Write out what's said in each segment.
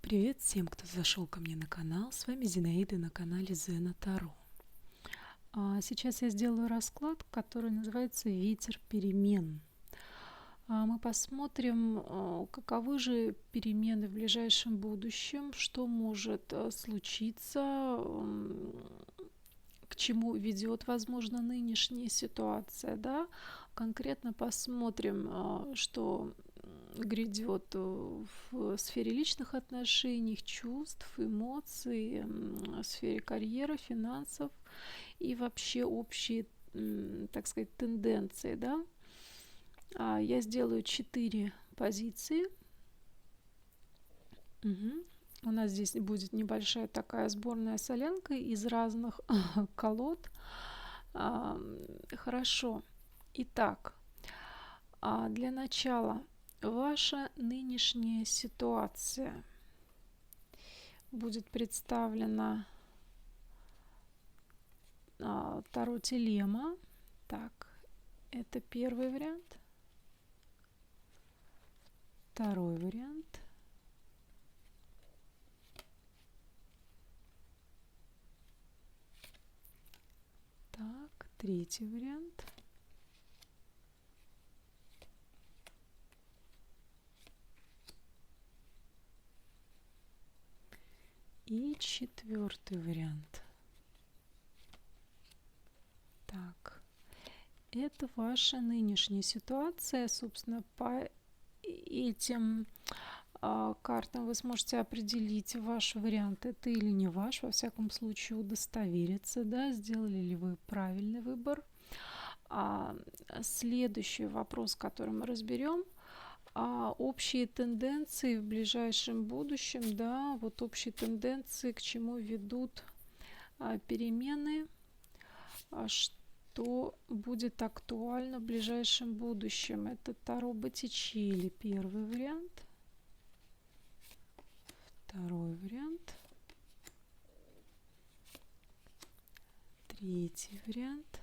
Привет всем, кто зашел ко мне на канал. С вами Зинаида на канале Зена Таро. Сейчас я сделаю расклад, который называется «Ветер перемен». Мы посмотрим, каковы же перемены в ближайшем будущем, что может случиться, к чему ведет, возможно, нынешняя ситуация, да. Конкретно посмотрим, что грядет в сфере личных отношений, чувств, эмоций, в сфере карьеры, финансов и вообще общие, так сказать, тенденции, да. Я сделаю 4 позиции. У нас здесь будет небольшая такая сборная солянка из разных колод. Хорошо. Итак, для начала ваша нынешняя ситуация будет представлена Таро Телема. Так, это первый вариант. Второй вариант. Так, третий вариант. И четвертый вариант. Так, это ваша нынешняя ситуация. Собственно, по этим картам вы сможете определить, ваш вариант это или не ваш, во всяком случае удостовериться, да, сделали ли вы правильный выбор. Следующий вопрос, который мы разберем, общие тенденции в ближайшем будущем, да, вот общие тенденции, к чему ведут перемены, что будет актуально в ближайшем будущем. Это Таро Боттичелли, первый вариант. Второй вариант. Третий вариант.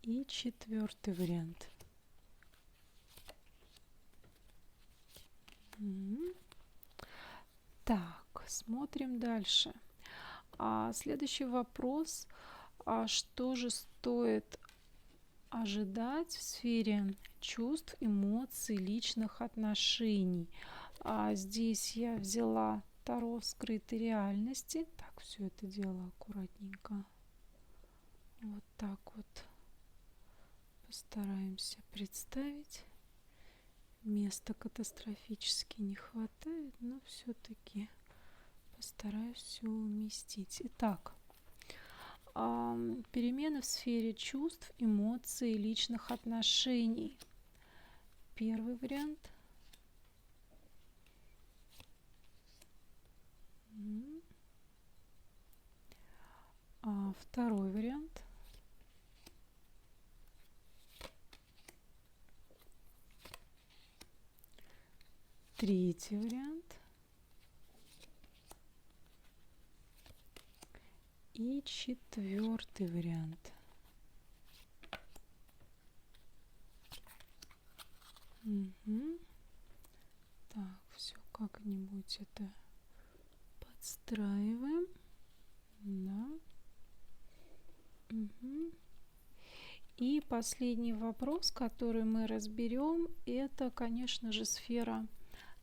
И четвертый вариант. Так, смотрим дальше. Следующий вопрос. Что же стоит ожидать в сфере чувств, эмоций, личных отношений? Здесь я взяла Таро скрытой реальности. Так, все это дело аккуратненько. Вот так вот постараемся представить. Места катастрофически не хватает, но все-таки постараюсь все уместить. Итак, перемены в сфере чувств, эмоций, личных отношений. Первый вариант. Второй вариант. Третий вариант. И четвертый вариант. Так, все как-нибудь это подстраиваем. Да. И последний вопрос, который мы разберем, это, конечно же, сфера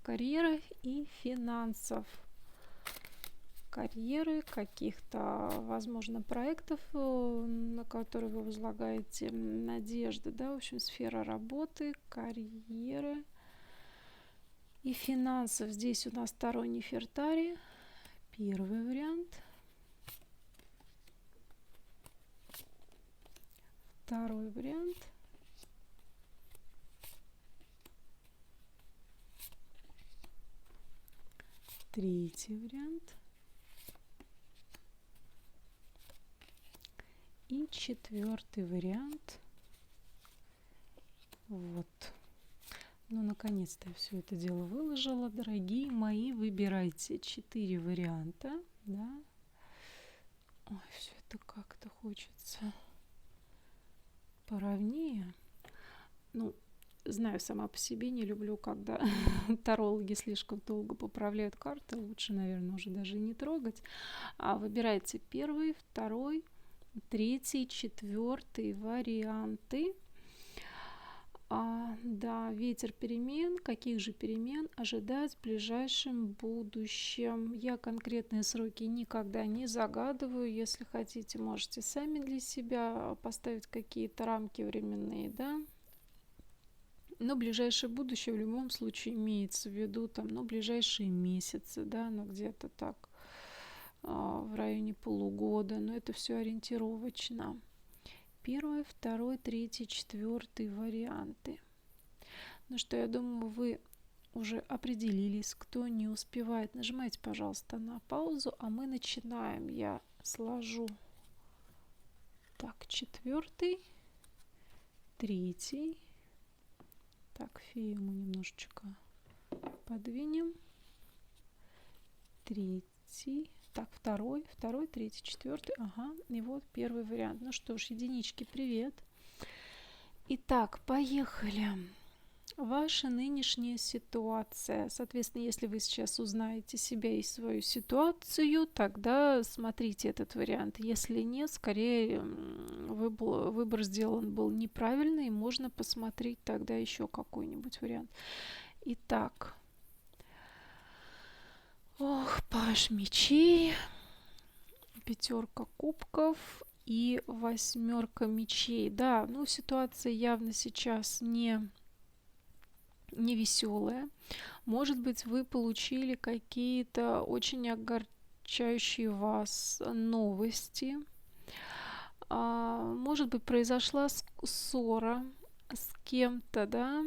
карьеры и финансов. Карьеры, каких-то, возможно, проектов, на которые вы возлагаете надежды, да, в общем, сфера работы, карьеры и финансов. Здесь у нас Таро Нефертари, первый вариант. Второй вариант. Третий вариант. И четвертый вариант. Вот. Ну, наконец-то я все это дело выложила. Дорогие мои, выбирайте 4 варианта. Да. Ой, все это как-то хочется поровнее. Ну, знаю сама по себе, не люблю, когда тарологи слишком долго поправляют карты. Лучше, наверное, уже даже и не трогать. Выбирайте первый, второй, третий, четвертый варианты. Да, ветер перемен. Каких же перемен ожидать в ближайшем будущем? Я конкретные сроки никогда не загадываю. Если хотите, можете сами для себя поставить какие-то рамки временные, да. Но ближайшее будущее в любом случае имеется в виду, там, ближайшие месяцы, да, где-то так, в районе полугода, но это все ориентировочно. Первый, второй, третий, четвертый варианты. Ну что, я думаю, вы уже определились, кто не успевает. Нажимайте, пожалуйста, на паузу, а мы начинаем. Я сложу так, четвертый, третий. Так, фею мы немножечко подвинем. Третий. Так, второй, третий, четвертый. Ага, и вот первый вариант. Ну что ж, единички, привет. Итак, поехали. Ваша нынешняя ситуация. Соответственно, если вы сейчас узнаете себя и свою ситуацию, тогда смотрите этот вариант. Если нет, скорее выбор сделан был неправильный, можно посмотреть тогда еще какой-нибудь вариант. Итак, паж мечей, пятерка кубков и восьмерка мечей. Да, ситуация явно сейчас не веселая. Может быть, вы получили какие-то очень огорчающие вас новости. Может быть, произошла ссора с кем-то, да,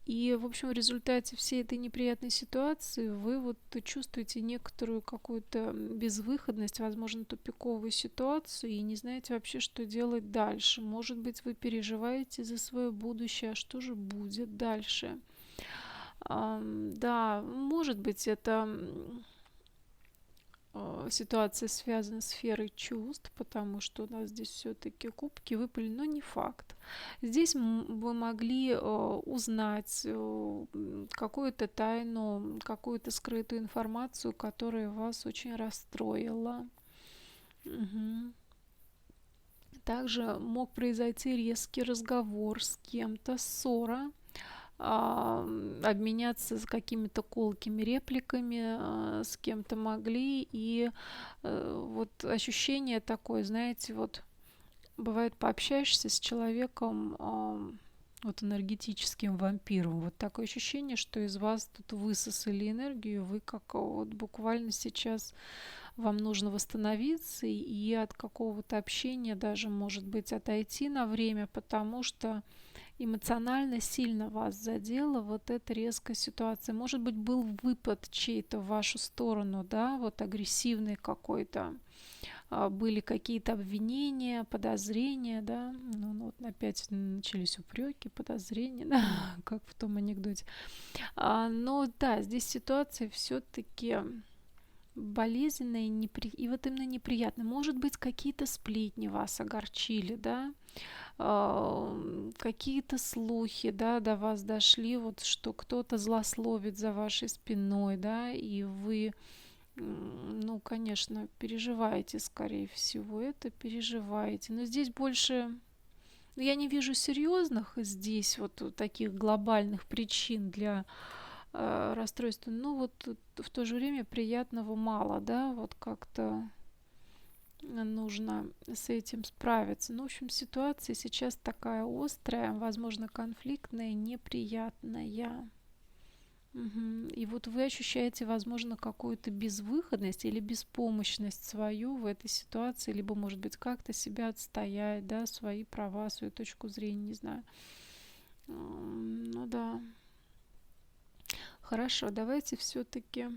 и, в общем, в результате всей этой неприятной ситуации вы чувствуете некоторую какую-то безвыходность, возможно, тупиковую ситуацию и не знаете вообще, что делать дальше. Может быть, вы переживаете за свое будущее, а что же будет дальше? Да, может быть, это ситуация связана с сферой чувств, потому что у нас здесь все-таки кубки выпали, но не факт. Здесь вы могли узнать какую-то тайну, какую-то скрытую информацию, которая вас очень расстроила. Угу. Также мог произойти резкий разговор с кем-то, ссора, обменяться с какими-то колкими репликами с кем-то могли. И ощущение такое, знаете, бывает, пообщаешься с человеком, энергетическим вампиром. Такое ощущение, что из вас тут высосали энергию, вы как буквально сейчас вам нужно восстановиться и от какого-то общения даже, может быть, отойти на время, потому что эмоционально сильно вас задела эта резкая ситуация. Может быть, был выпад чей-то в вашу сторону, да, агрессивный какой-то. Были какие-то обвинения, подозрения, да. Опять начались упреки, подозрения, да, как в том анекдоте. Но да, здесь ситуация все-таки болезненная и именно неприятная. Может быть, какие-то сплетни вас огорчили, да, какие-то слухи, да, до вас дошли, что кто-то злословит за вашей спиной, да, и вы, конечно, переживаете, скорее всего, это переживаете. Но здесь больше, я не вижу серьезных здесь таких глобальных причин для расстройства, но в то же время приятного мало, да, как-то нужно с этим справиться. В общем, ситуация сейчас такая острая, возможно, конфликтная, неприятная. Угу. И вы ощущаете, возможно, какую-то безвыходность или беспомощность свою в этой ситуации, либо, может быть, как-то себя отстоять, да, свои права, свою точку зрения, не знаю. Да. Хорошо, давайте все-таки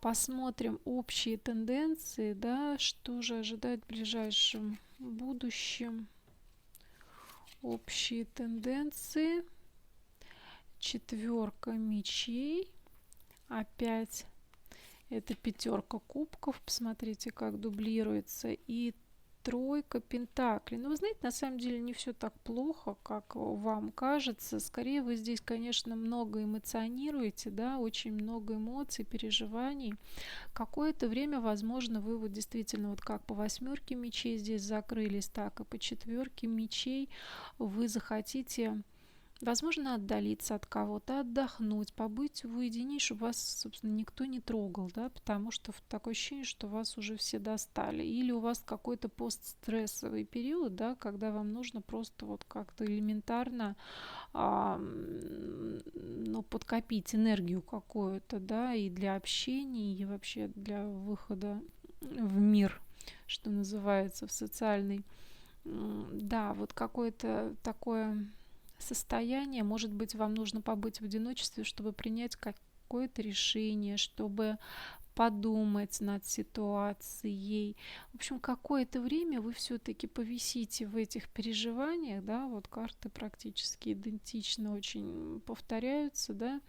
посмотрим общие тенденции, да, что же ожидать в ближайшем будущем. Общие тенденции. Четверка мечей. Опять это пятерка кубков. Посмотрите, как дублируется. И тройка пентаклей. Но вы знаете, на самом деле не все так плохо, как вам кажется. Скорее вы здесь, конечно, много эмоционируете, да, очень много эмоций, переживаний. Какое-то время, возможно, вы вот действительно вот как по восьмерке мечей здесь закрылись, так и по четверке мечей вы захотите, возможно, отдалиться от кого-то, отдохнуть, побыть в уединении, чтобы вас, собственно, никто не трогал, да, потому что такое ощущение, что вас уже все достали. Или у вас какой-то постстрессовый период, да, когда вам нужно просто вот как-то элементарно ну, подкопить энергию какую-то, да, и для общения, и вообще для выхода в мир, что называется, в социальный. Да, вот какое-то такое состояние, может быть, вам нужно побыть в одиночестве, чтобы принять какое-то решение, чтобы подумать над ситуацией. В общем, какое-то время вы все-таки повисите в этих переживаниях, да, вот карты практически идентично очень повторяются, да,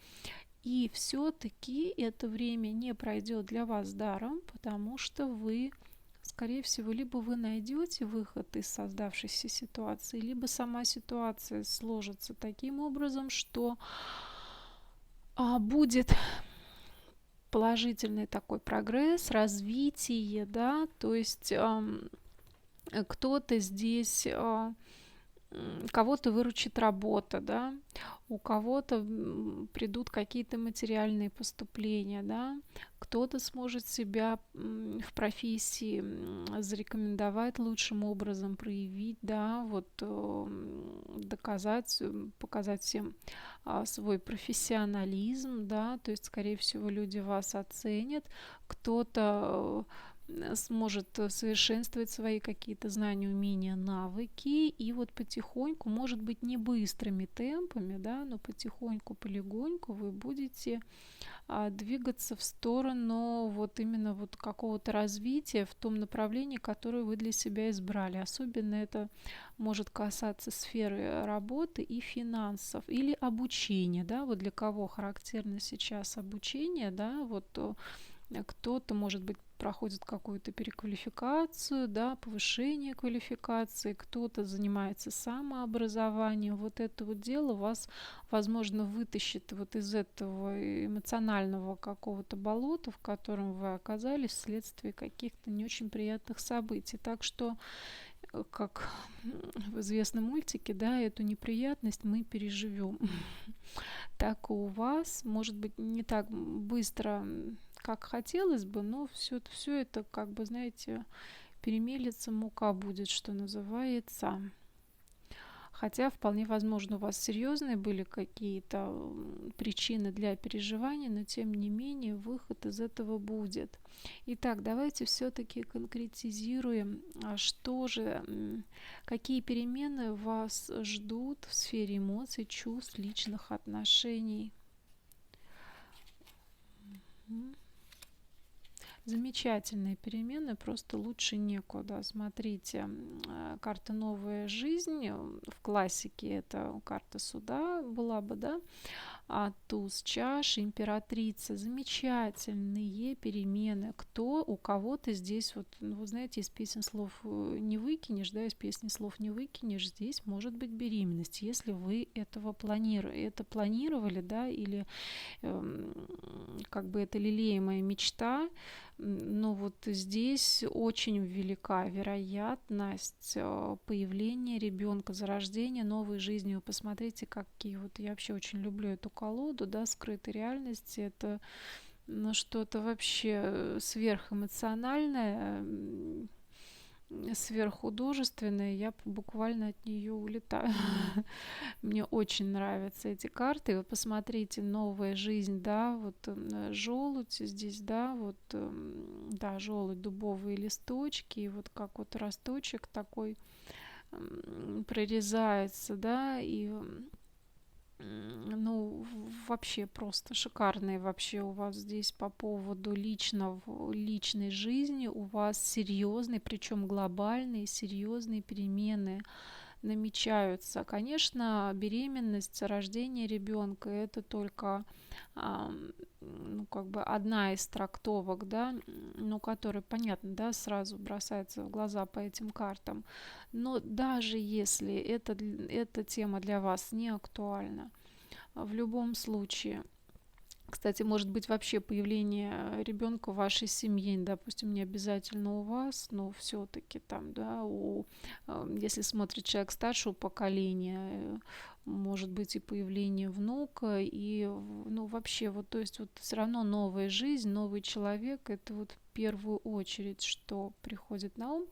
и все-таки это время не пройдет для вас даром, потому что вы, скорее всего, либо вы найдете выход из создавшейся ситуации, либо сама ситуация сложится таким образом, что будет положительный такой прогресс, развитие, да, то есть кто-то здесь, кого-то выручит работа, да, у кого-то придут какие-то материальные поступления, да, кто-то сможет себя в профессии зарекомендовать лучшим образом, проявить, да, вот доказать, показать всем свой профессионализм, да, то есть, скорее всего, люди вас оценят, кто-то сможет совершенствовать свои какие-то знания, умения, навыки, и вот потихоньку, может быть, не быстрыми темпами, да, но потихоньку, полегоньку вы будете двигаться в сторону вот именно вот какого-то развития в том направлении, которое вы для себя избрали. Особенно это может касаться сферы работы и финансов или обучения, да, вот для кого характерно сейчас обучение, да, вот кто-то, может быть, проходит какую-то переквалификацию, да, повышение квалификации, кто-то занимается самообразованием. Вот это вот дело вас, возможно, вытащит вот из этого эмоционального какого-то болота, в котором вы оказались вследствие каких-то не очень приятных событий. Так что, как в известном мультике, да, эту неприятность мы переживем. Так и у вас, может быть, не так быстро, как хотелось бы, но все это, как бы, знаете, перемелется, мука будет, что называется. Хотя вполне возможно у вас серьезные были какие-то причины для переживаний, но тем не менее выход из этого будет. Итак, давайте все-таки конкретизируем, что же, какие перемены вас ждут в сфере эмоций, чувств, личных отношений. Замечательные перемены, просто лучше некуда. Смотрите, карта «Новая жизнь» в классике это карта суда была бы, да, туз чаш, императрица. Замечательные перемены. У кого-то здесь, вот, ну, вы знаете, из песен слов не выкинешь, да, из песни слов не выкинешь, здесь может быть беременность, если вы это планировали, да, или как бы это лелеемая мечта, но вот здесь очень велика вероятность появления ребенка, зарождения новой жизни. Вы посмотрите, какие вот я вообще очень люблю эту колоду, да, скрытой реальности. Это что-то вообще сверхэмоциональное, сверххудожественное. Я буквально от нее улетаю. Мне очень нравятся эти карты. Вы посмотрите, новая жизнь, да, вот желудь здесь, да, вот, да, желудь, дубовые листочки, и вот как вот росточек такой прорезается, да, и ну, вообще просто шикарные вообще у вас здесь по поводу личной жизни, у вас серьезные, причем глобальные, серьезные перемены намечаются. Конечно, беременность, рождение ребенка это только ну, как бы одна из трактовок, да, ну, которая, понятно, да, сразу бросается в глаза по этим картам. Но даже если эта тема для вас не актуальна, в любом случае, кстати, может быть вообще появление ребенка в вашей семье, допустим, не обязательно у вас, но все-таки там, да, если смотрит человек старшего поколения, может быть и появление внука, и, ну, вообще, вот, то есть, вот, все равно новая жизнь, новый человек, это вот в первую очередь, что приходит на ум,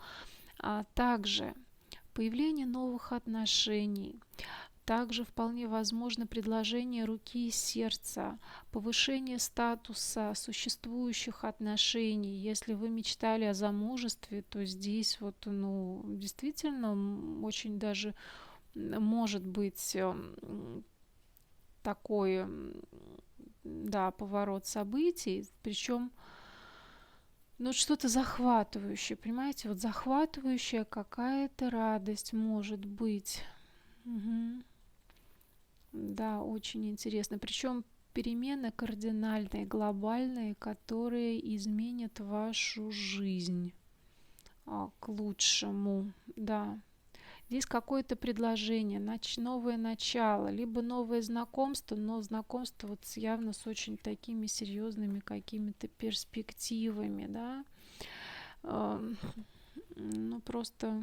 а также появление новых отношений. Также вполне возможно предложение руки и сердца, повышение статуса существующих отношений. Если вы мечтали о замужестве, то здесь вот, ну, действительно очень даже может быть такой, да, поворот событий, причем, ну, что-то захватывающее, понимаете, вот захватывающая какая-то радость может быть. Мгм. Да, очень интересно. Причем перемены кардинальные, глобальные, которые изменят вашу жизнь к лучшему. Да. Здесь какое-то предложение, новое начало, либо новое знакомство, но знакомство вот явно с очень такими серьезными какими-то перспективами, да. Ну, просто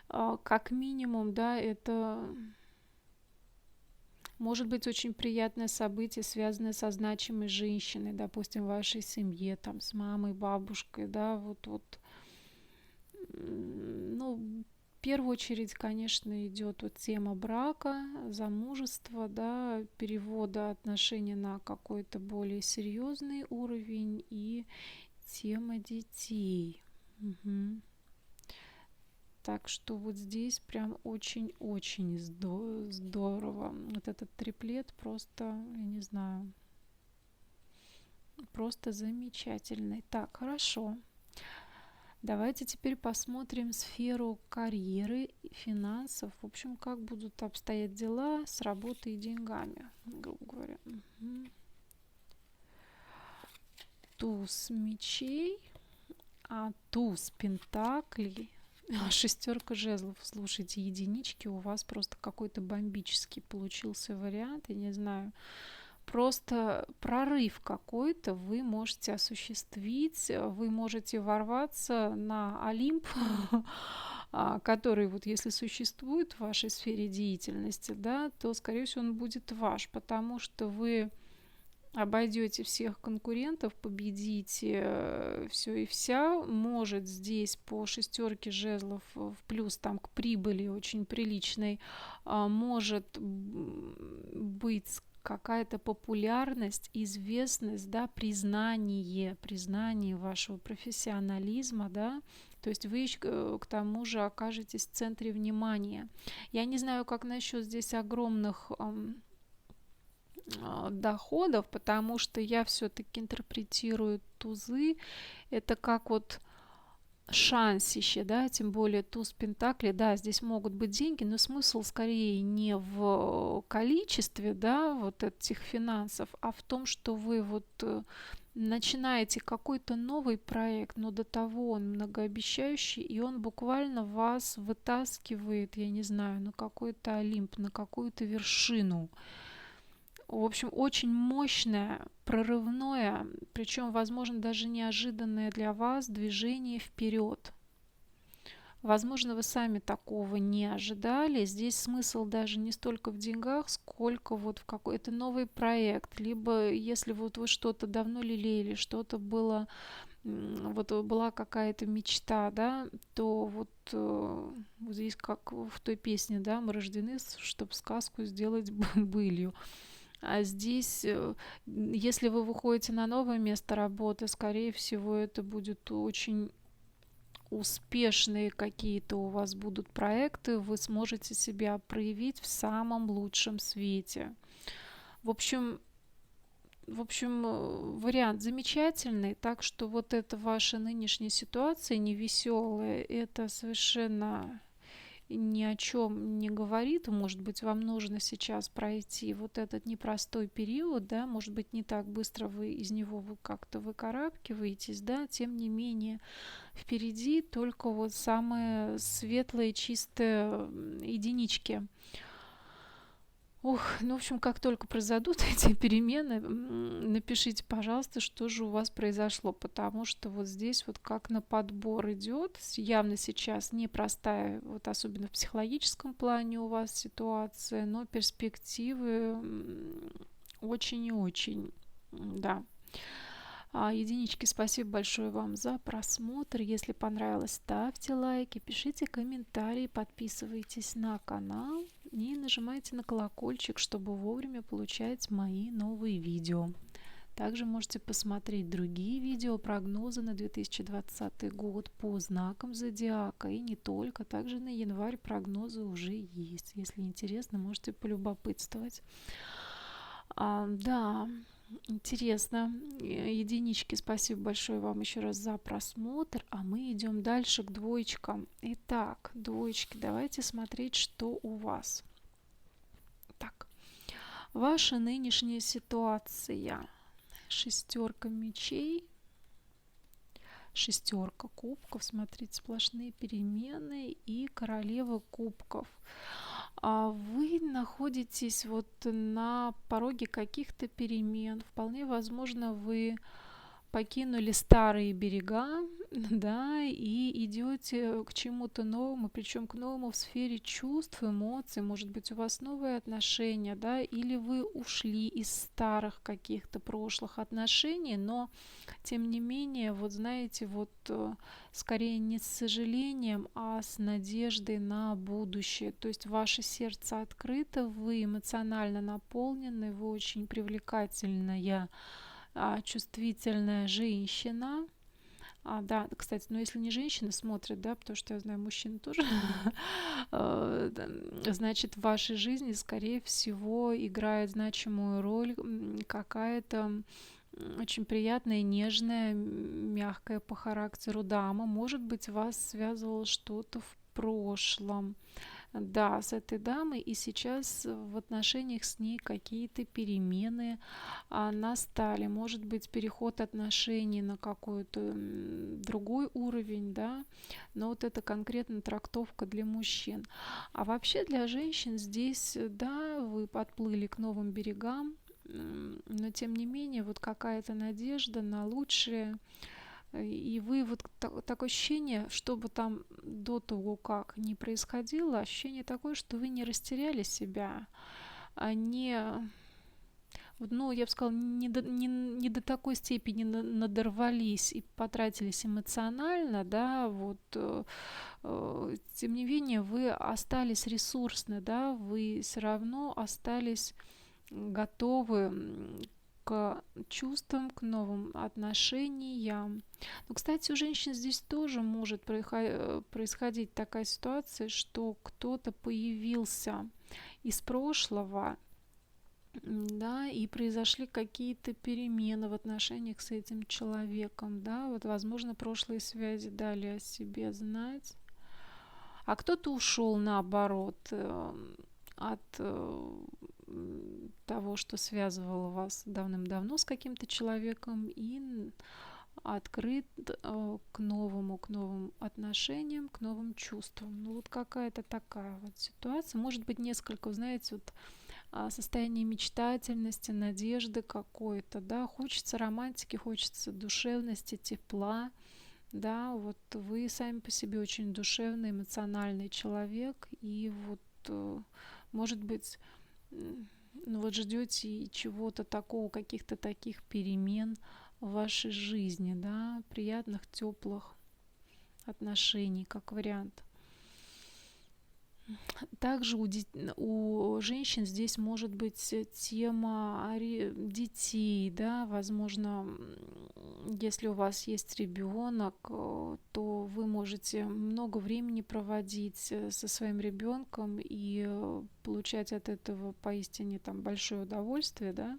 как минимум, да, это может быть очень приятное событие, связанное со значимой женщиной, допустим, в вашей семье, там, с мамой, бабушкой, да, вот. Ну, в первую очередь, конечно, идет вот тема брака, замужества, да, перевода отношений на какой-то более серьезный уровень и тема детей. Мгм. Так что вот здесь прям очень-очень здорово. Вот этот триплет просто, я не знаю, просто замечательный. Так, хорошо. Давайте теперь посмотрим сферу карьеры, финансов. В общем, как будут обстоять дела с работой и деньгами, грубо говоря. Угу. Туз мечей, туз пентаклей. Шестерка жезлов. Слушайте, единички, у вас просто какой-то бомбический получился вариант. Я не знаю. Просто прорыв какой-то вы можете осуществить. Вы можете ворваться на Олимп, который вот если существует в вашей сфере деятельности, да, то, скорее всего, он будет ваш, потому что вы обойдете всех конкурентов, победите все и вся. Может здесь по шестерке жезлов в плюс там к прибыли очень приличной может быть какая-то популярность, известность, да, признание вашего профессионализма, да, то есть вы к тому же окажетесь в центре внимания. Я не знаю, как насчет здесь огромных доходов, потому что я все-таки интерпретирую тузы, это как вот шансище, да, тем более туз пентаклей, да, здесь могут быть деньги, но смысл скорее не в количестве, да, вот этих финансов, а в том, что вы вот начинаете какой-то новый проект, но до того он многообещающий, и он буквально вас вытаскивает, я не знаю, на какой-то Олимп, на какую-то вершину. В общем, очень мощное, прорывное, причем, возможно, даже неожиданное для вас движение вперед. Возможно, вы сами такого не ожидали. Здесь смысл даже не столько в деньгах, сколько вот в какой-то новый проект. Либо если вот вы что-то давно лелеяли, что-то было, вот была какая-то мечта, да, то вот, вот здесь как в той песне, да, мы рождены, чтобы сказку сделать былью. А здесь, если вы выходите на новое место работы, скорее всего, это будет очень успешные какие-то у вас будут проекты, вы сможете себя проявить в самом лучшем свете. В общем, вариант замечательный, так что вот эта ваша нынешняя ситуация невеселая, это совершенно ни о чем не говорит. Может быть, вам нужно сейчас пройти вот этот непростой период, да, может быть, не так быстро вы из него вы как-то выкарабкиваетесь, да, тем не менее, впереди только вот самые светлые, чистые единички. Ох, ну, в общем, как только произойдут эти перемены, напишите, пожалуйста, что же у вас произошло, потому что вот здесь вот как на подбор идет, явно сейчас непростая, вот особенно в психологическом плане у вас ситуация, но перспективы очень и очень, да. Единички, спасибо большое вам за просмотр. Если понравилось, ставьте лайки, пишите комментарии, подписывайтесь на канал и нажимайте на колокольчик, чтобы вовремя получать мои новые видео. Также можете посмотреть другие видео, прогнозы на 2020 год по знакам зодиака и не только. Также на январь прогнозы уже есть. Если интересно, можете полюбопытствовать. Да. Интересно. Единички, спасибо большое вам еще раз за просмотр. А мы идем дальше к двоечкам. Итак, двоечки, давайте смотреть, что у вас. Так, ваша нынешняя ситуация. Шестерка мечей, шестерка кубков, смотрите, сплошные перемены и королева кубков. Вы находитесь вот на пороге каких-то перемен. Вполне возможно, вы покинули старые берега, да, и идете к чему-то новому, причем к новому в сфере чувств, эмоций. Может быть, у вас новые отношения, да, или вы ушли из старых каких-то прошлых отношений, но тем не менее, вот знаете, вот скорее не с сожалением, а с надеждой на будущее. То есть ваше сердце открыто, вы эмоционально наполнены, вы очень привлекательная, чувствительная женщина. Да, кстати, но если не женщина смотрит, да, потому что я знаю, мужчины тоже, значит, в вашей жизни, скорее всего, играет значимую роль какая-то очень приятная, нежная, мягкая по характеру дама. Может быть, вас связывало что-то в прошлом. Да, с этой дамой, и сейчас в отношениях с ней какие-то перемены настали. Может быть, переход отношений на какой-то другой уровень, да, но вот это конкретно трактовка для мужчин. А вообще для женщин здесь, да, вы подплыли к новым берегам, но тем не менее вот какая-то надежда на лучшее. И вы вот такое ощущение, что бы там до того, как не происходило, ощущение такое, что вы не растеряли себя, не, ну, я бы сказала, не до такой степени надорвались и потратились эмоционально, да, вот, тем не менее, вы остались ресурсны, да, вы все равно остались готовы к чувствам, к новым отношениям. Но, кстати, у женщин здесь тоже может происходить такая ситуация, что кто-то появился из прошлого, да, и произошли какие-то перемены в отношениях с этим человеком, да, вот, возможно, прошлые связи дали о себе знать, а кто-то ушел, наоборот, от того, что связывало вас давным-давно с каким-то человеком, и открыт к новым отношениям, к новым чувствам. Ну вот какая-то такая вот ситуация. Может быть, несколько, знаете, вот состояние мечтательности, надежды какой-то, да, хочется романтики, хочется душевности, тепла, да, вот вы сами по себе очень душевный, эмоциональный человек, и вот, может быть, ну вот ждете чего-то такого, каких-то таких перемен в вашей жизни, да, приятных, теплых отношений, как вариант. Также у женщин здесь может быть тема детей, да, возможно, если у вас есть ребенок, то вы можете много времени проводить со своим ребенком и получать от этого поистине там большое удовольствие, да.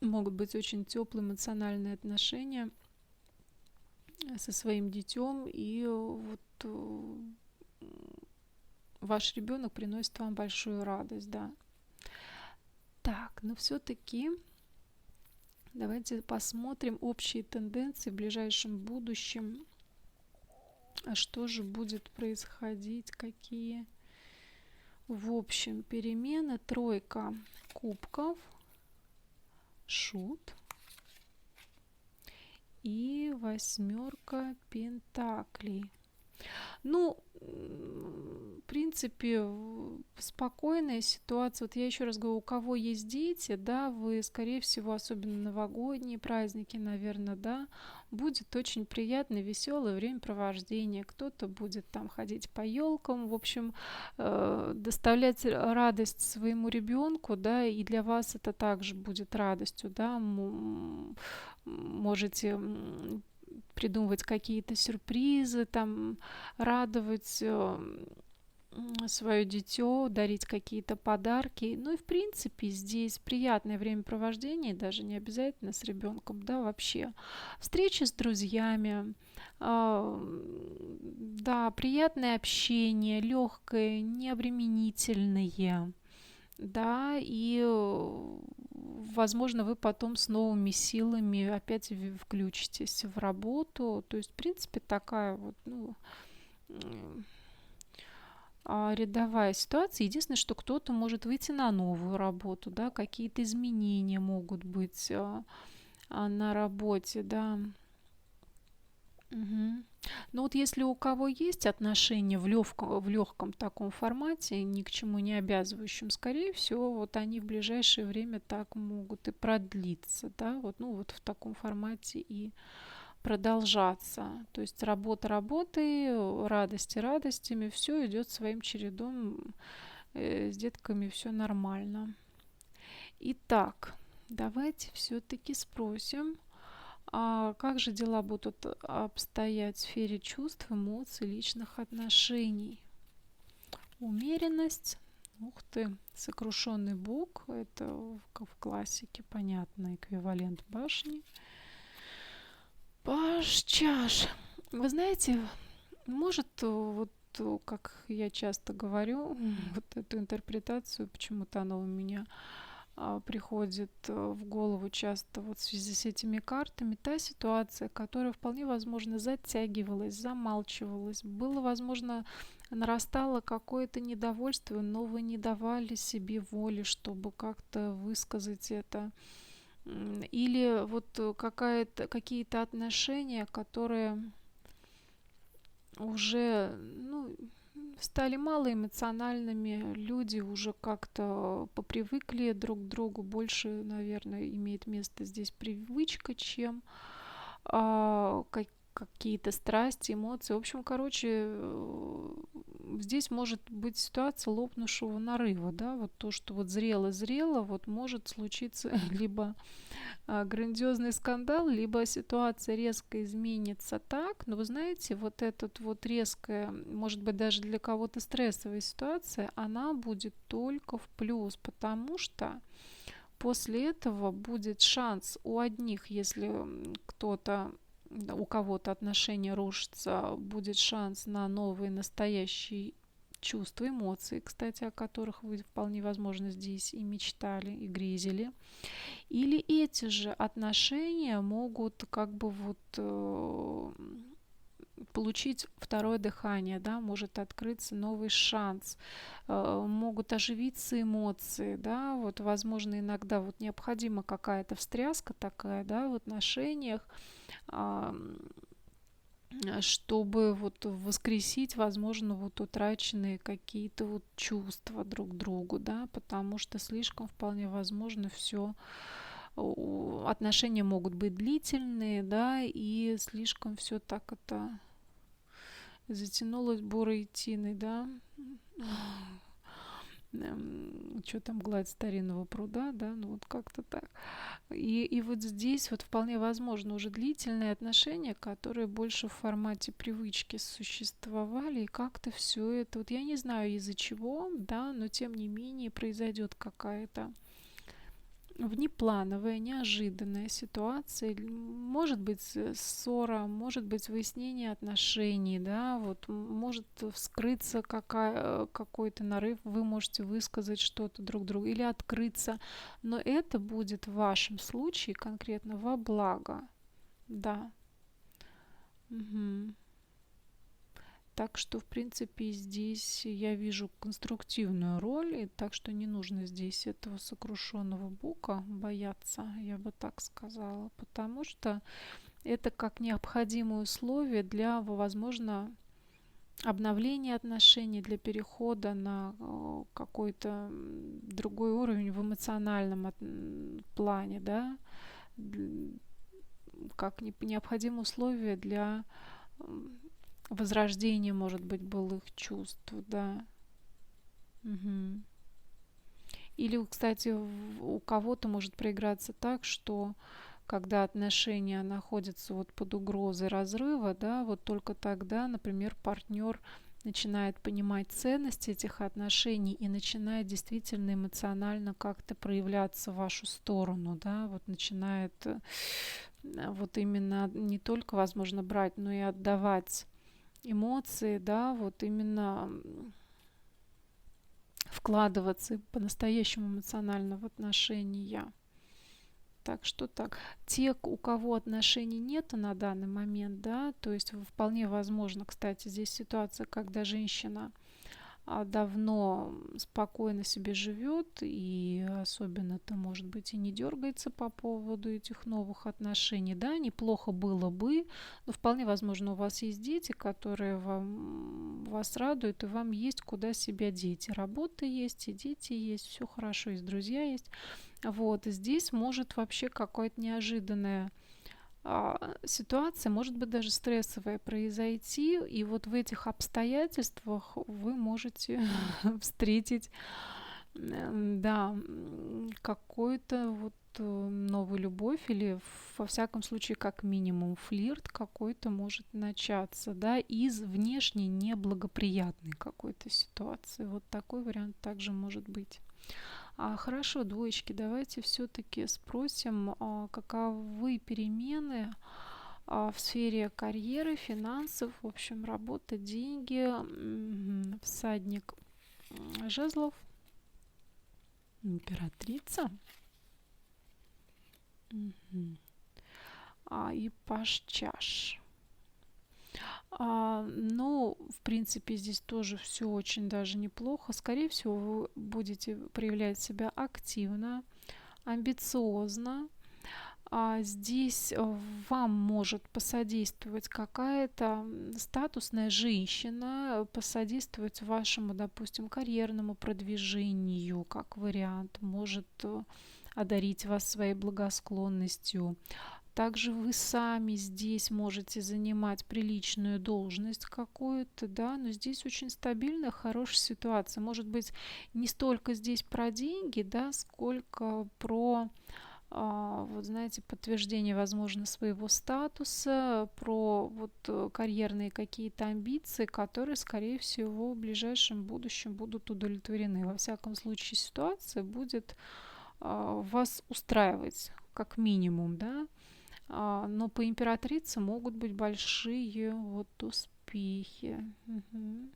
Могут быть очень теплые эмоциональные отношения со своим детем, и вот ваш ребенок приносит вам большую радость, да. Так, но все-таки давайте посмотрим общие тенденции в ближайшем будущем. А что же будет происходить, какие в общем перемены? Тройка кубков, шут и восьмерка пентаклей. Ну, в принципе, спокойная ситуация. Вот я еще раз говорю, у кого есть дети, да, вы, скорее всего, особенно новогодние праздники, наверное, да, будет очень приятное, веселое времяпровождение. Кто-то будет там ходить по елкам, в общем, доставлять радость своему ребенку, да, и для вас это также будет радостью, да, можете придумывать какие-то сюрпризы, там, радовать свое дитё, дарить какие-то подарки. Ну и в принципе здесь приятное времяпровождение, даже не обязательно с ребенком, да, вообще. Встречи с друзьями, да, приятное общение, легкое, необременительное. Да, и, возможно, вы потом с новыми силами опять включитесь в работу. То есть, в принципе, такая вот, ну, рядовая ситуация. Единственное, что кто-то может выйти на новую работу, да, какие-то изменения могут быть на работе, да. Угу. Но вот если у кого есть отношения в легком таком формате, ни к чему не обязывающем, скорее всего, вот они в ближайшее время так могут и продлиться, да, вот, ну вот в таком формате и продолжаться. То есть работа работой, радости радостями, все идет своим чередом, с детками все нормально. Итак, давайте все-таки спросим, а как же дела будут обстоять в сфере чувств, эмоций, личных отношений? Умеренность. Ух ты, сокрушенный бог. Это в классике, понятно, эквивалент башни. Паж чаш. Вы знаете, может, вот как я часто говорю, вот эту интерпретацию, почему-то она у меня приходит в голову часто вот в связи с этими картами, та ситуация, которая вполне возможно затягивалась, замалчивалась, было возможно нарастало какое-то недовольство, но вы не давали себе воли, чтобы как-то высказать это, или вот какие-то отношения, которые уже, ну, стали малоэмоциональными, люди уже как-то попривыкли друг к другу, больше, наверное, имеет место здесь привычка, чем какие-то страсти, эмоции. В общем, короче, здесь может быть ситуация лопнувшего нарыва, да, вот то, что вот зрело, вот может случиться либо грандиозный скандал, либо ситуация резко изменится так, но вы знаете, вот этот вот резкая, может быть, даже для кого-то стрессовая ситуация, она будет только в плюс, потому что после этого будет шанс у одних, если у кого-то отношения рушатся, будет шанс на новые настоящие чувства, эмоции, кстати, о которых вы вполне возможно здесь и мечтали, и грезили. Или эти же отношения могут как бы вот получить второе дыхание, да, может открыться новый шанс, могут оживиться эмоции, да, вот, возможно, иногда вот необходима какая-то встряска такая, да, в отношениях, чтобы вот воскресить, возможно, вот утраченные какие-то вот чувства друг к другу, да, потому что слишком вполне возможно все отношения могут быть длительные, да, и слишком все так это затянулось бурой тиной, да. Что там гладь старинного пруда, да, ну вот как-то так. И вот здесь вот вполне возможно уже длительные отношения, которые больше в формате привычки существовали, и как-то все это, вот я не знаю из-за чего, да, но тем не менее произойдет какая-то внеплановая, неожиданная ситуация, может быть ссора, может быть выяснение отношений, да, вот может вскрыться какой-то нарыв, вы можете высказать что-то друг другу или открыться, но это будет в вашем случае конкретно во благо, да. Мгм. Так что, в принципе, здесь я вижу конструктивную роль, и так что не нужно здесь этого сокрушенного бука бояться, я бы так сказала, потому что это как необходимое условие для, возможно, обновления отношений, для перехода на какой-то другой уровень в эмоциональном плане, да, как необходимое условие для возрождения, может быть, былых чувств, да. Мгм. Или, кстати, у кого-то может проиграться так, что когда отношения находятся вот под угрозой разрыва, да, вот только тогда, например, партнер начинает понимать ценность этих отношений и начинает действительно эмоционально как-то проявляться в вашу сторону, да, вот начинает вот именно не только, возможно, брать, но и отдавать эмоции, да, вот именно вкладываться по-настоящему эмоционально в отношения. Так что так. Те, у кого отношений нет на данный момент, да, то есть вполне возможно, кстати, здесь ситуация, когда женщина давно спокойно себе живет и особенно-то, может быть, и не дергается по поводу этих новых отношений. Да, неплохо было бы, но вполне возможно, у вас есть дети, которые вас радуют, и вам есть куда себя деть. И работа есть, и дети есть, все хорошо, и друзья есть. Вот, и здесь может вообще какое-то неожиданное ситуация, может быть, даже стрессовая произойти, и вот в этих обстоятельствах вы можете встретить, да, какую-то вот новую любовь или, во всяком случае, как минимум, флирт какой-то может начаться, да, из внешне неблагоприятной какой-то ситуации. Вот такой вариант также может быть. Хорошо, двоечки, давайте все-таки спросим, каковы перемены в сфере карьеры, финансов, в общем, работа, деньги, всадник жезлов, императрица, и паж чаш. Ну, в принципе, здесь тоже все очень даже неплохо. Скорее всего, вы будете проявлять себя активно, амбициозно. Здесь вам может посодействовать какая-то статусная женщина, посодействовать вашему, допустим, карьерному продвижению, как вариант, может одарить вас своей благосклонностью. Также вы сами здесь можете занимать приличную должность какую-то, да, но здесь очень стабильная, хорошая ситуация. Может быть, не столько здесь про деньги, да, сколько про, вот знаете, подтверждение, возможно, своего статуса, про вот карьерные какие-то амбиции, которые, скорее всего, в ближайшем будущем будут удовлетворены. Во всяком случае, ситуация будет вас устраивать, как минимум, да. Но по императрице могут быть большие вот успехи. Мгм.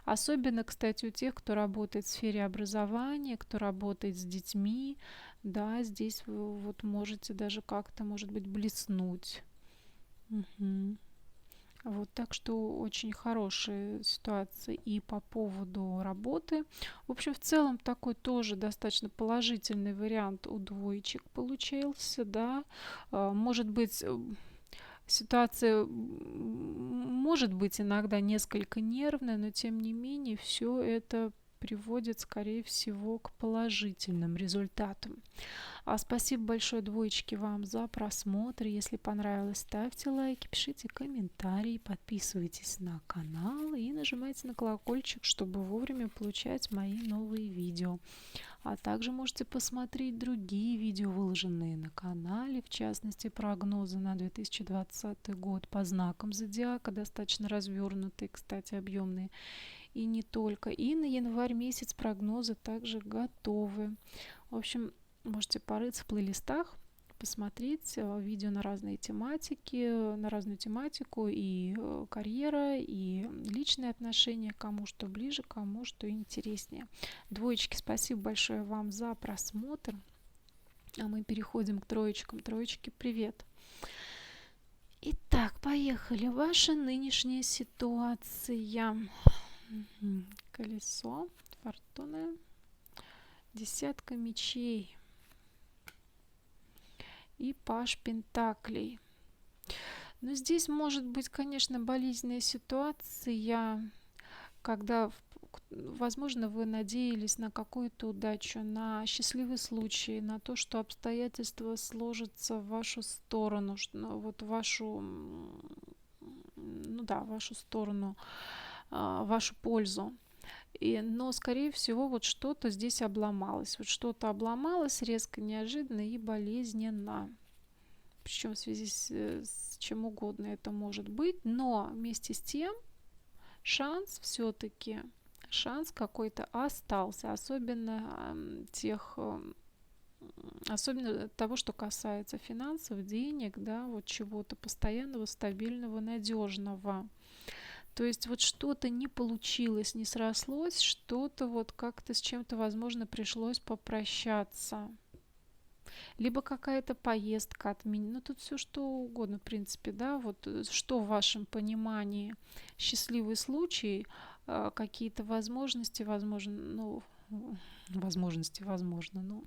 Особенно, кстати, у тех, кто работает в сфере образования, кто работает с детьми, да, здесь вы вот можете даже как-то, может быть, блеснуть. Мгм. Вот, так что очень хорошая ситуация и по поводу работы. В общем, в целом такой тоже достаточно положительный вариант у двоечек получился, да. Может быть, ситуация может быть иногда несколько нервная, но тем не менее все это приводит, скорее всего, к положительным результатам. Спасибо большое, двоечки, вам за просмотр. Если понравилось, ставьте лайки, пишите комментарии, подписывайтесь на канал и нажимайте на колокольчик, чтобы вовремя получать мои новые видео. А также можете посмотреть другие видео, выложенные на канале, в частности, прогнозы на 2020 год по знакам зодиака, достаточно развернутые, кстати, объемные, и не только. И на январь месяц прогнозы также готовы. В общем, Можете порыться в плейлистах, посмотреть видео на разные тематики, на разную тематику, и карьера, и личные отношения, кому что ближе, кому что интереснее. Двоечки, спасибо большое вам за просмотр. А мы переходим к троечкам. Троечки, привет. Итак, поехали. Ваша нынешняя ситуация. Колесо фортуны. Десятка мечей. И паж пентаклей. Но здесь может быть, конечно, болезненная ситуация, когда, возможно, вы надеялись на какую-то удачу, на счастливый случай, на то, что обстоятельства сложатся в вашу сторону, вот вашу, ну да, вашу сторону, в вашу пользу. Но, скорее всего, вот что-то здесь обломалось. Вот что-то обломалось резко, неожиданно и болезненно. Причем в связи с чем угодно это может быть. Но вместе с тем шанс все-таки, шанс какой-то остался. Особенно особенно того, что касается финансов, денег, да, вот чего-то постоянного, стабильного, надежного. То есть вот что-то не получилось, не срослось, что-то вот как-то с чем-то, возможно, пришлось попрощаться. Либо какая-то поездка отменена. Ну, тут все что угодно, в принципе, да, вот что в вашем понимании счастливый случай, какие-то возможности, возможно, ну, возможно, ну,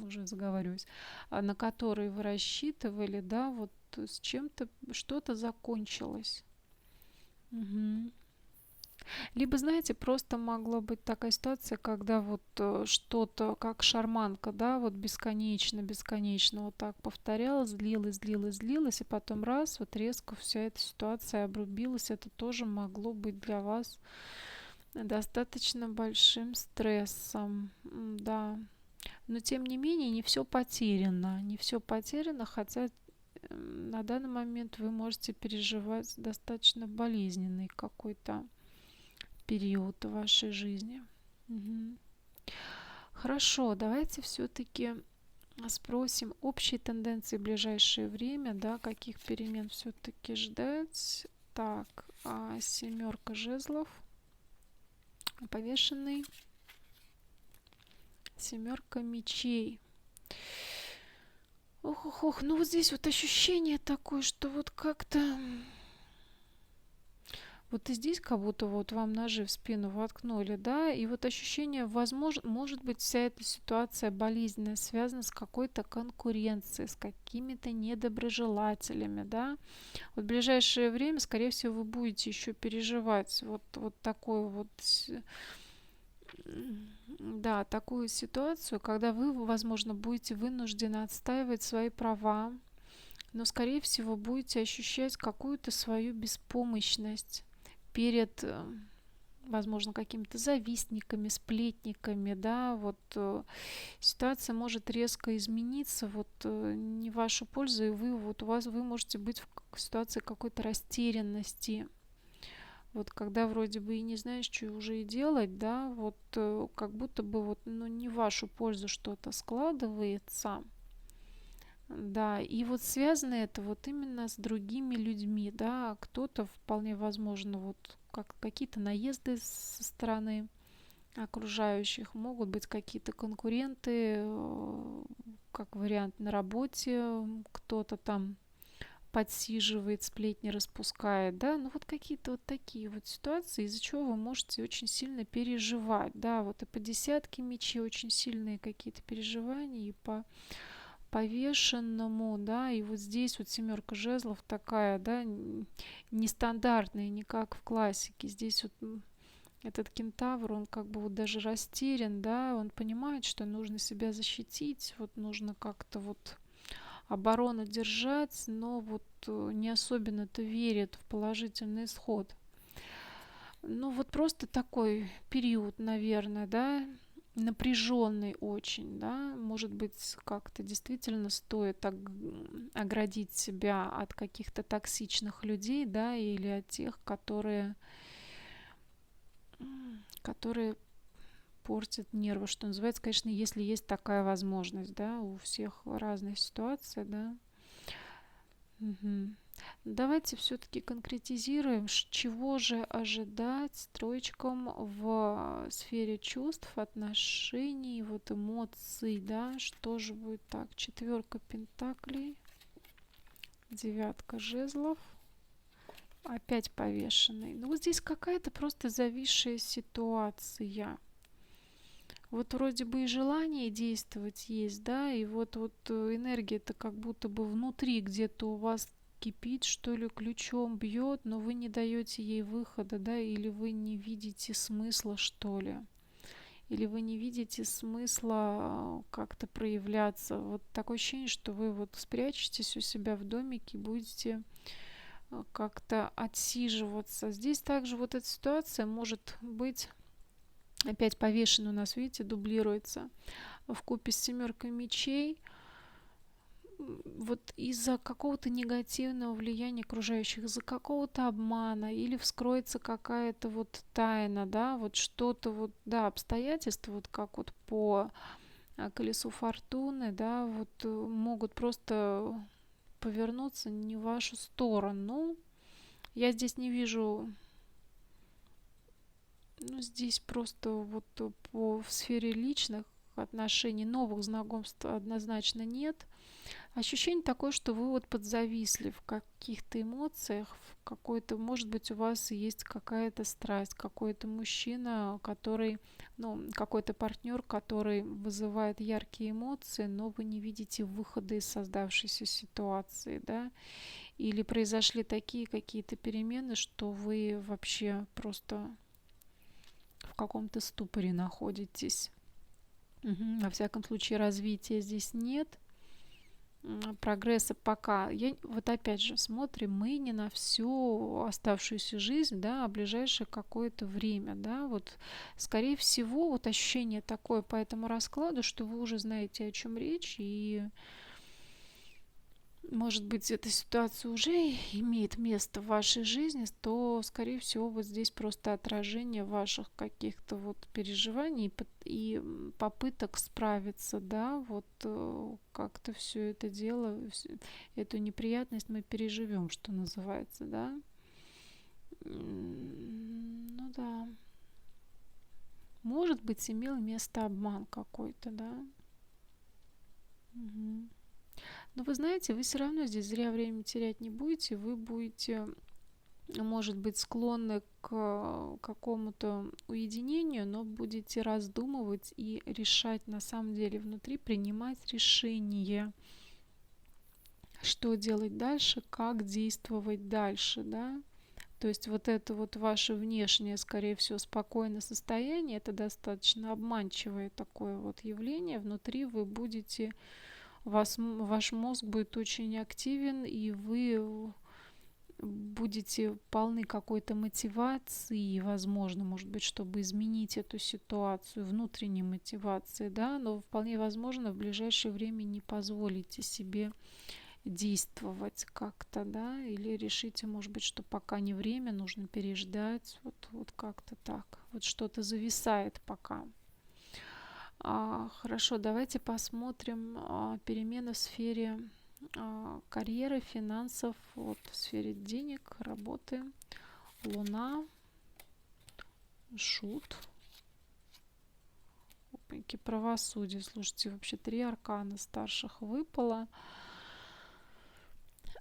уже заговариваюсь, на которые вы рассчитывали, да, вот с чем-то, что-то закончилось. Угу. Либо, знаете, просто могла быть такая ситуация, когда вот что-то, как шарманка, да, вот бесконечно вот так повторялось, длилось, и потом раз, вот резко вся эта ситуация обрубилась. Это тоже могло быть для вас достаточно большим стрессом, да. Но, тем не менее, не все потеряно, хотя на данный момент вы можете переживать достаточно болезненный какой-то период вашей жизни. Угу. Хорошо, давайте все-таки спросим общие тенденции в ближайшее время, да, каких перемен все-таки ждать. Так, семерка жезлов, повешенный, семерка мечей. Ох, ну вот здесь вот ощущение такое, что вот как-то вот и здесь как будто вот вам ножи в спину воткнули, да, и вот ощущение, возможно, может быть, вся эта ситуация болезненная связана с какой-то конкуренцией, с какими-то недоброжелателями, да. Вот в ближайшее время, скорее всего, вы будете еще переживать вот такую вот, да, такую ситуацию, когда вы, возможно, будете вынуждены отстаивать свои права, но, скорее всего, будете ощущать какую-то свою беспомощность перед, возможно, какими-то завистниками, сплетниками, да, вот ситуация может резко измениться, вот не в вашу пользу, и вы можете быть в ситуации какой-то растерянности, вот когда вроде бы и не знаешь, что уже и делать, да, вот как будто бы вот, ну, не в вашу пользу что-то складывается. Да, и вот связано это вот именно с другими людьми, да, кто-то вполне возможно вот как какие-то наезды со стороны окружающих, могут быть какие-то конкуренты, как вариант на работе, кто-то там подсиживает, сплетни распускает, да, ну вот какие-то вот такие вот ситуации, из-за чего вы можете очень сильно переживать, да, вот и по десятке мечей очень сильные какие-то переживания, и по повешенному, да, и вот здесь вот семерка жезлов такая, да, нестандартная, не как в классике. Здесь вот этот кентавр, он как бы вот даже растерян, да, он понимает, что нужно себя защитить, вот нужно как-то вот оборону держать, но вот не особенно-то верит в положительный исход. Ну вот просто такой период, наверное, да, напряженный очень, да, может быть, как-то действительно стоит оградить себя от каких-то токсичных людей, да, или от тех, которые портит нервы, что называется, конечно, если есть такая возможность, да, у всех разная ситуация, да. Мгм. Давайте все-таки конкретизируем, чего же ожидать троечкам в сфере чувств, отношений, вот эмоций, да, что же будет так, 4 пентаклей, 9 жезлов, опять повешенный. Ну, вот здесь какая-то просто зависшая ситуация. Вот вроде бы и желание действовать есть, да, и вот энергия-то как будто бы внутри где-то у вас кипит, что ли, ключом бьет, но вы не даете ей выхода, да, или вы не видите смысла, что ли, или вы не видите смысла как-то проявляться. Вот такое ощущение, что вы вот спрячетесь у себя в домике, будете как-то отсиживаться. Здесь также вот эта ситуация может быть опять повешен у нас, видите, дублируется вкупе с 7 мечей. Вот из-за какого-то негативного влияния окружающих, из-за какого-то обмана или вскроется какая-то вот тайна, да, вот что-то вот, да, обстоятельства, вот как вот по колесу фортуны, да, вот могут просто повернуться не в вашу сторону. Я здесь не вижу, ну, здесь просто вот в сфере личных отношений, новых знакомств однозначно нет. Ощущение такое, что вы вот подзависли в каких-то эмоциях, в какой-то, может быть, у вас есть какая-то страсть, какой-то мужчина, который, ну, какой-то партнер, который вызывает яркие эмоции, но вы не видите выхода из создавшейся ситуации, да, или произошли такие какие-то перемены, что вы вообще просто в каком-то ступоре находитесь. Во всяком случае, развития здесь нет. Прогресса пока. Вот опять же, смотрим мы не на всю оставшуюся жизнь, да, а ближайшее какое-то время, да, вот, скорее всего, вот ощущение такое по этому раскладу, что вы уже знаете, о чем речь, и может быть, эта ситуация уже имеет место в вашей жизни, то, скорее всего, вот здесь просто отражение ваших каких-то вот переживаний и попыток справиться, да, вот как-то все это дело, эту неприятность мы переживем, что называется, да. Ну да. Может быть, имел место обман какой-то, да. Угу. Но вы знаете, вы все равно здесь зря время терять не будете, вы будете, может быть, склонны к какому-то уединению, но будете раздумывать и решать на самом деле внутри, принимать решение, что делать дальше, как действовать дальше, да. То есть вот это вот ваше внешнее, скорее всего, спокойное состояние, это достаточно обманчивое такое вот явление. Внутри вы будете ваш мозг будет очень активен, и вы будете полны какой-то мотивации, возможно, может быть, чтобы изменить эту ситуацию, внутренней мотивации, да, но вполне возможно в ближайшее время не позволите себе действовать как-то, да, или решите, может быть, что пока не время, нужно переждать, вот как-то так, вот что-то зависает пока. Хорошо, давайте посмотрим перемены в сфере карьеры, финансов, вот в сфере денег, работы. Луна, шут, опаньки, правосудие. Слушайте, вообще 3 аркана старших выпало.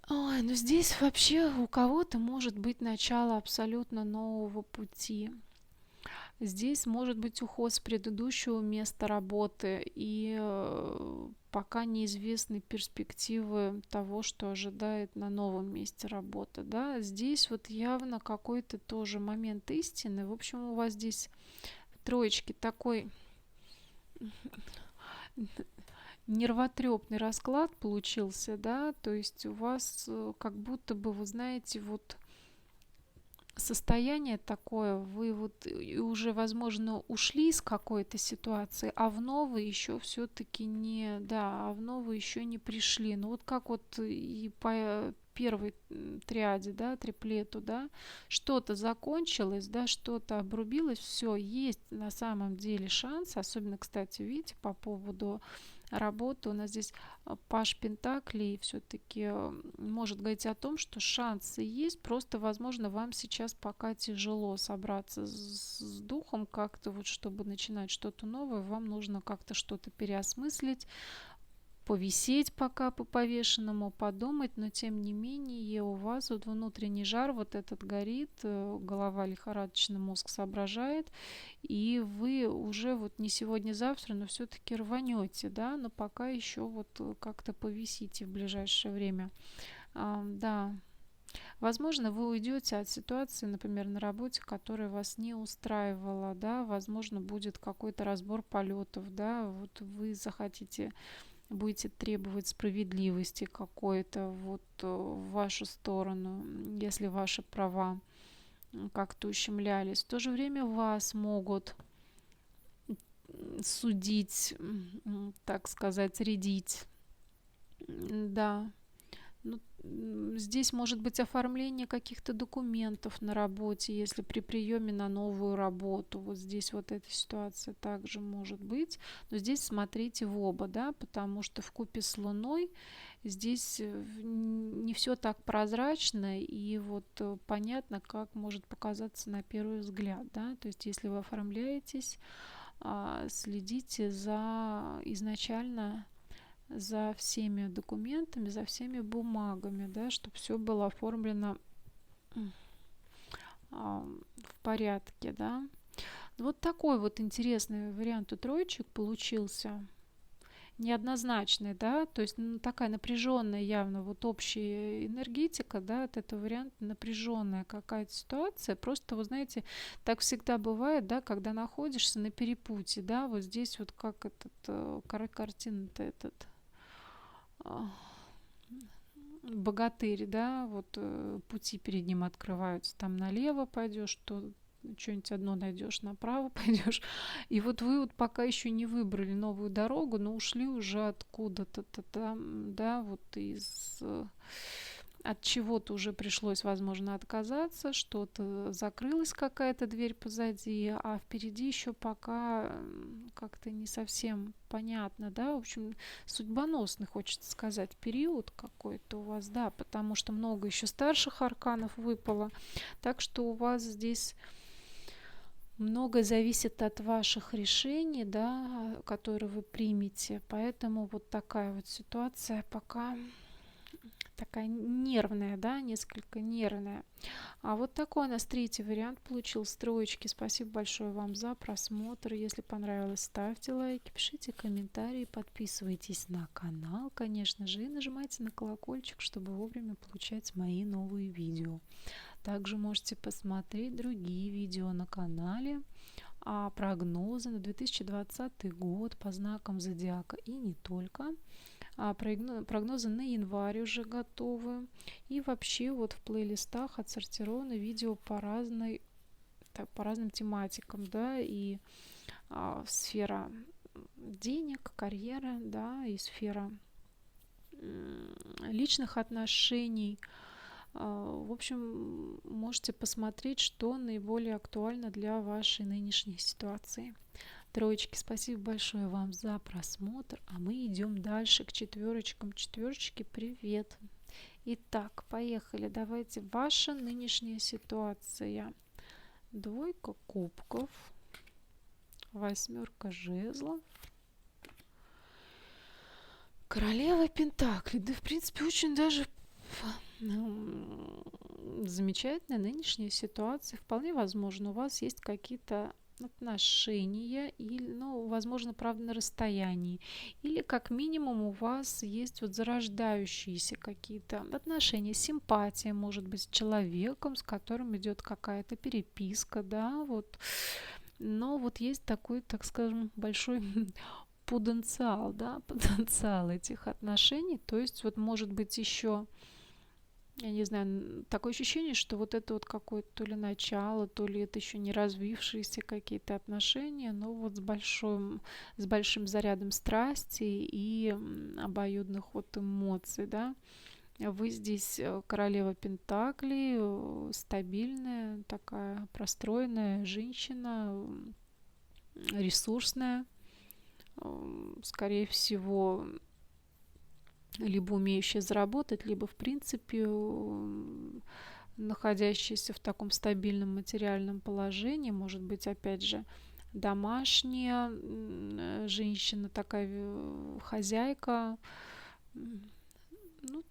Ой, ну здесь вообще у кого-то может быть начало абсолютно нового пути. Здесь может быть уход с предыдущего места работы, и пока неизвестны перспективы того, что ожидает на новом месте работы. Да? Здесь вот явно какой-то тоже момент истины. В общем, у вас здесь троечки такой нервотрепный расклад получился, да, то есть у вас как будто бы, вы знаете, вот состояние такое, вы вот уже, возможно, ушли из какой-то ситуации, а в новую еще все-таки не, да, а в новую еще не пришли. Ну вот как вот и первой триаде, да, триплету, да, что-то закончилось, да, что-то обрубилось, все, есть на самом деле шанс, особенно, кстати, видите, по поводу работы, у нас здесь паш Пентаклей все-таки может говорить о том, что шансы есть, просто, возможно, вам сейчас пока тяжело собраться с духом как-то, вот, чтобы начинать что-то новое, вам нужно как-то что-то переосмыслить, повисеть пока по повешенному, подумать, но тем не менее у вас вот внутренний жар вот этот горит, голова лихорадочно, мозг соображает, и вы уже вот не сегодня-завтра, но все-таки рванете, да, но пока еще вот как-то повисите в ближайшее время. Да, возможно, вы уйдете от ситуации, например, на работе, которая вас не устраивала, да, возможно, будет какой-то разбор полетов, да, вот вы захотите будете требовать справедливости какой-то вот в вашу сторону, если ваши права как-то ущемлялись. В то же время вас могут судить, так сказать, рядить. Да. Ну, здесь может быть оформление каких-то документов на работе, если при приеме на новую работу. Вот здесь вот эта ситуация также может быть. Но здесь смотрите в оба, да, потому что вкупе с Луной здесь не все так прозрачно и вот понятно, как может показаться на первый взгляд, да. То есть если вы оформляетесь, следите за изначально за всеми документами, за всеми бумагами, да, чтобы все было оформлено в порядке, да. Вот такой вот интересный вариант у троечек получился. Неоднозначный, да, то есть такая напряженная явно вот общая энергетика, да, от этого варианта напряженная какая-то ситуация. Просто, вы знаете, так всегда бывает, да, когда находишься на перепутье, да, вот здесь вот как этот, картина-то этот богатырь, да, вот пути перед ним открываются, там налево пойдешь, то что-нибудь одно найдешь, направо пойдешь. И вот вы вот пока еще не выбрали новую дорогу, но ушли уже откуда-то там, да, вот от чего-то уже пришлось, возможно, отказаться, что-то закрылась какая-то дверь позади, а впереди еще пока как-то не совсем понятно, да, в общем, судьбоносный, хочется сказать, период какой-то у вас, да, потому что много еще старших арканов выпало, так что у вас здесь многое зависит от ваших решений, да, которые вы примете, поэтому вот такая вот ситуация пока такая нервная, да, несколько нервная. А вот такой у нас третий вариант получился. Троечки. Спасибо большое вам за просмотр. Если понравилось, ставьте лайки, пишите комментарии, подписывайтесь на канал, конечно же, и нажимайте на колокольчик, чтобы вовремя получать мои новые видео. Также можете посмотреть другие видео на канале, прогнозы на 2020 год по знакам зодиака и не только. Прогнозы на январь уже готовы. И вообще вот в плейлистах отсортированы видео по разным тематикам, да, и сфера денег, карьера, да, и сфера личных отношений. В общем, можете посмотреть, что наиболее актуально для вашей нынешней ситуации. Троечки, спасибо большое вам за просмотр, а мы идем дальше к четверочкам. Четверочки, привет. Итак, поехали. Давайте ваша нынешняя ситуация. Двойка кубков, восьмерка жезлов, королева пентаклей. Да, в принципе, очень даже замечательная нынешняя ситуация. Вполне возможно, у вас есть какие-то отношения, или, ну, возможно, правда, на расстоянии, или как минимум у вас есть вот зарождающиеся какие-то отношения, симпатия, может быть, с человеком, с которым идет какая-то переписка, да, вот, но вот есть такой, так скажем, большой потенциал, да, потенциал этих отношений, то есть вот может быть еще, я не знаю, такое ощущение, что вот это вот какое-то то ли начало, то ли это еще не развившиеся какие-то отношения, но вот с большим зарядом страсти и обоюдных вот эмоций, да. Вы здесь королева Пентаклей, стабильная, такая простроенная женщина, ресурсная, скорее всего, либо умеющая заработать, либо, в принципе, находящаяся в таком стабильном материальном положении, может быть, опять же, домашняя женщина, такая хозяйка, ну,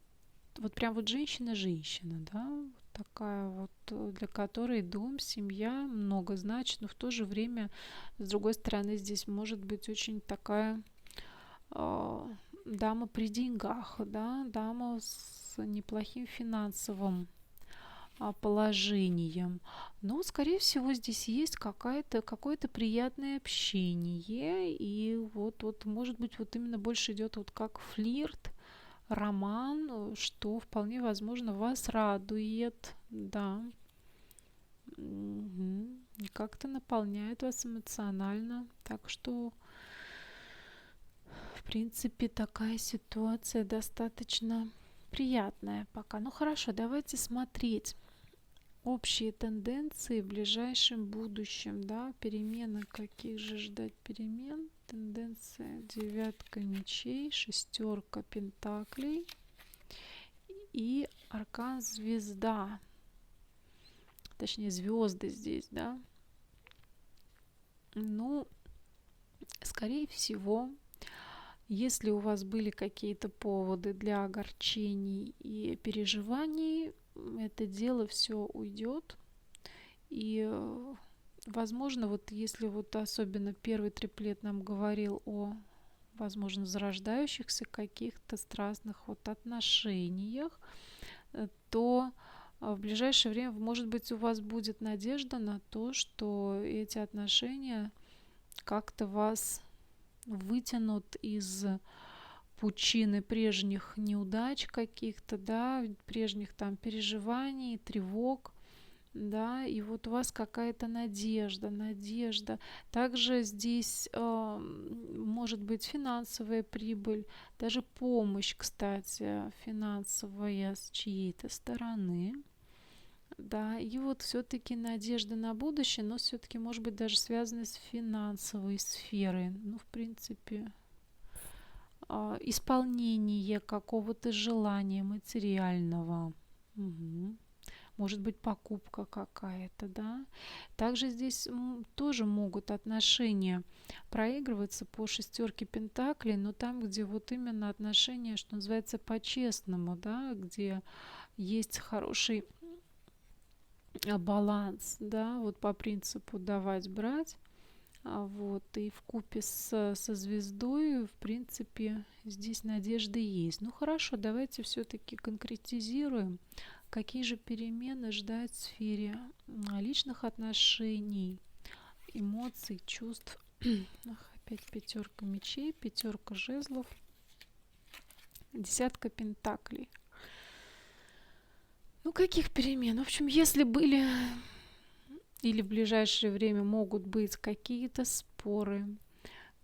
вот прям вот женщина-женщина, да, вот такая вот, для которой дом, семья много значит, но в то же время, с другой стороны, здесь может быть очень такая дама при деньгах, да, дама с неплохим финансовым положением. Но, скорее всего, здесь есть какое-то приятное общение. И вот, может быть, вот именно больше идет вот как флирт, роман, что вполне возможно вас радует, да. И как-то наполняет вас эмоционально. Так что, в принципе, такая ситуация достаточно приятная пока. Ну хорошо, давайте смотреть общие тенденции в ближайшем будущем, да, перемены, каких же ждать перемен, тенденция, девятка мечей, шестерка пентаклей и аркан звезда, точнее звезды здесь, да. Ну, скорее всего, если у вас были какие-то поводы для огорчений и переживаний, это дело все уйдет. И, возможно, вот если вот особенно первый триплет нам говорил о, возможно, зарождающихся каких-то страстных вот отношениях, то в ближайшее время, может быть, у вас будет надежда на то, что эти отношения как-то вас вытянут из пучины прежних неудач каких-то, да, прежних там переживаний, тревог, да, и вот у вас какая-то надежда. Также здесь может быть финансовая прибыль, даже помощь, кстати, финансовая с чьей-то стороны. Да, и вот все-таки надежда на будущее, но все-таки, может быть, даже связанная с финансовой сферой. Ну, в принципе, исполнение какого-то желания материального. Угу. Может быть, покупка какая-то, да. Также здесь тоже могут отношения проигрываться по шестерке пентаклей, но там, где вот именно отношения, что называется, по-честному, да, где есть хороший баланс, да, вот по принципу давать-брать. Вот, и вкупе со звездой, в принципе, здесь надежды есть. Ну хорошо, давайте все-таки конкретизируем, какие же перемены ждать в сфере личных отношений, эмоций, чувств. Опять пятерка мечей, пятерка жезлов, десятка пентаклей. Ну каких перемен? В общем, если были или в ближайшее время могут быть какие-то споры,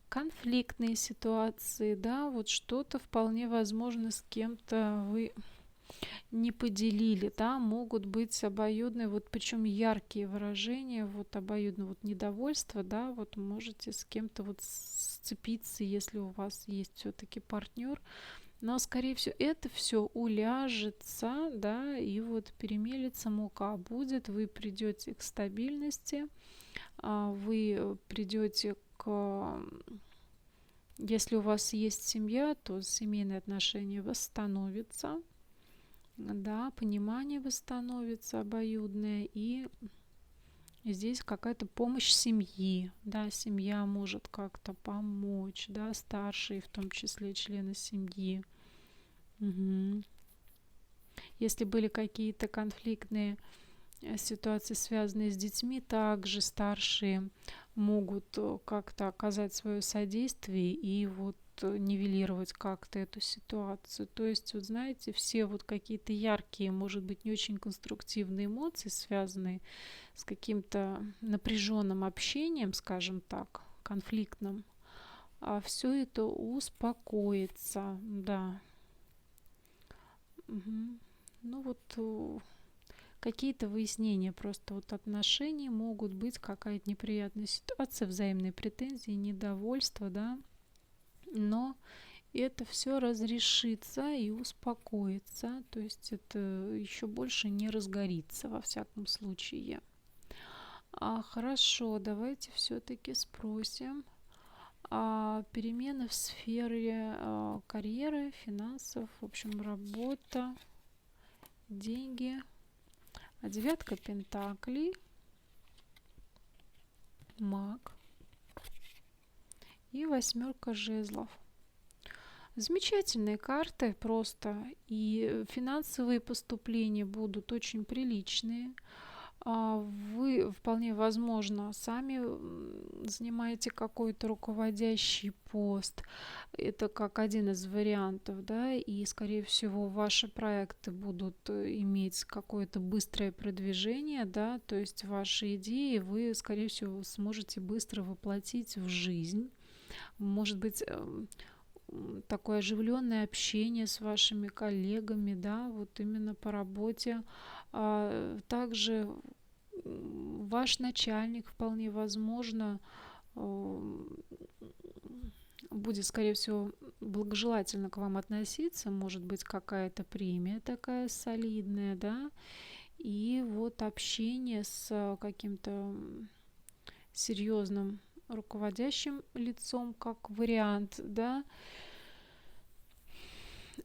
конфликтные ситуации, да, вот что-то вполне возможно с кем-то вы не поделили, да, могут быть обоюдные, вот причем яркие выражения, вот обоюдное вот недовольство, да, вот можете с кем-то вот сцепиться, если у вас есть все-таки партнер, но, скорее всего, это все уляжется, да, и вот перемелется мука будет, вы придете к стабильности, вы придете к... Если у вас есть семья, то семейные отношения восстановятся, да, понимание восстановится обоюдное, и здесь какая-то помощь семьи, да, семья может как-то помочь, да, старшие, в том числе члены семьи. Угу. Если были какие-то конфликтные ситуации, связанные с детьми, также старшие могут как-то оказать свое содействие и вот нивелировать как-то эту ситуацию. То есть, вот знаете, все вот какие-то яркие, может быть, не очень конструктивные эмоции, связанные с каким-то напряженным общением, скажем так, конфликтным, а все это успокоится, да. Мгм. Ну вот какие-то выяснения просто вот отношений, могут быть какая-то неприятная ситуация, взаимные претензии, недовольство, да, но это все разрешится и успокоится, то есть это еще больше не разгорится во всяком случае. Хорошо, давайте все-таки спросим. Перемены в сфере карьеры, финансов, в общем, работа, деньги. Девятка пентаклей, маг и восьмерка жезлов. Замечательные карты просто. И финансовые поступления будут очень приличные. Вы вполне возможно сами занимаете какой-то руководящий пост. Это как один из вариантов, да, и, скорее всего, ваши проекты будут иметь какое-то быстрое продвижение, да, то есть ваши идеи вы, скорее всего, сможете быстро воплотить в жизнь. Может быть, такое оживленное общение с вашими коллегами, да, вот именно по работе. Также ваш начальник вполне возможно будет, скорее всего, благожелательно к вам относиться, может быть, какая-то премия такая солидная, да, и вот общение с каким-то серьезным руководящим лицом, как вариант, да.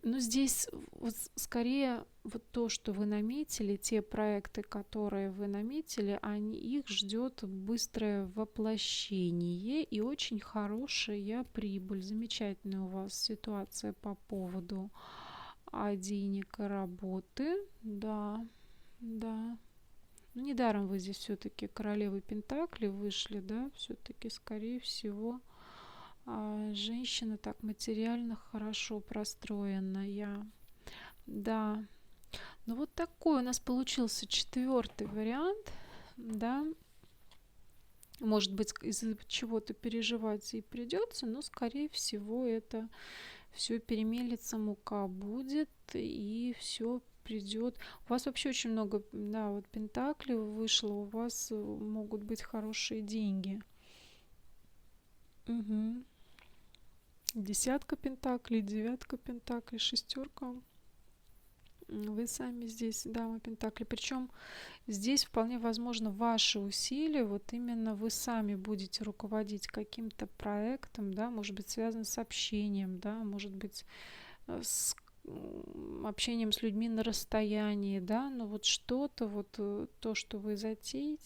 Но здесь вот скорее вот то, что вы наметили, те проекты, которые вы наметили, их ждет быстрое воплощение и очень хорошая прибыль. Замечательная у вас ситуация по поводу денег и работы. Да, да. Ну, недаром вы здесь все-таки королевы Пентакли вышли, да, все-таки, скорее всего, женщина так материально хорошо простроенная. Да. Ну вот такой у нас получился четвертый вариант, да. Может быть, из-за чего-то переживать и придется, но, скорее всего, это все перемелется, мука будет, и все придет. У вас вообще очень много, да, вот пентаклей вышло, у вас могут быть хорошие деньги. Угу. Десятка пентаклей, девятка пентаклей, шестерка. Вы сами здесь дама пентаклей. Причем здесь вполне возможно ваши усилия, вот именно вы сами будете руководить каким-то проектом, да, может быть связан с общением, да, может быть с общением с людьми на расстоянии, да, но вот что-то, вот то, что вы затеете,